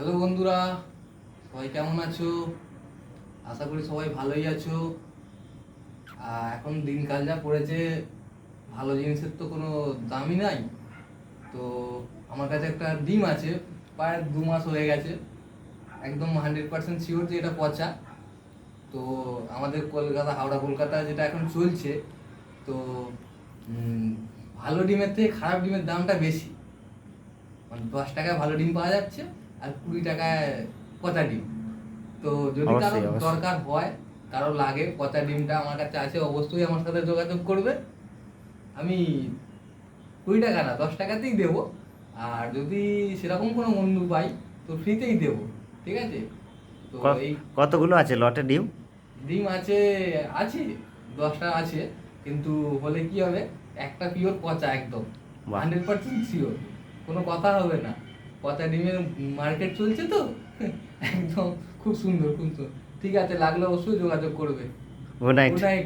Hello বন্ধুরা, সবাই কেমন আছো? আশা করি সবাই ভালোই আছো। এখন দিনকাল যা পড়েছে, ভালো জিনিসের তো কোনো দামই নাই। তো আমার কাছে একটা ডিম আছে, প্রায় 2 মাস হয়ে গেছে। একদম 100% শিওর যে এটা পচা। তো আমাদের কলকাতা, হাওড়া কলকাতা যেটা এখন চলছে, তো উম, ভালো ডিমের থেকে খারাপ ডিমের দামটা বেশি। মানে 10 টাকায় ভালো ডিম পাওয়া যাচ্ছে, আর 20 টাকায় পচা ডিম। তো যদি কারো অবশ্যই অবশ্যই। দরকার হয়, কারো লাগে, পচা ডিমটা আমার কাছে আছে, অবশ্যই আমার সাথে যোগাযোগ করবে। আমি 20 টাকা না, 10 টাকাতেই দেবো। আর যদি সেরকম কোনো বন্ধু পাই, তো ফ্রিতেই দেবো। ঠিক আছে? তো এই কতগুলো আছে লটে ডিম? ডিম আছে, আছে 10টা আছে। কিন্তু হলে কি হবে, একটা পিওর পচা, একদম বাহ! 100% শিওর, কোনো কথা হবে না। পচা ডিমের মার্কেট চলছে তো। একদম খুব সুন্দর, খুব সুন্দর। ঠিক আছে, লাগলে অবশ্যই যোগাযোগ করবে। Good night. Good night.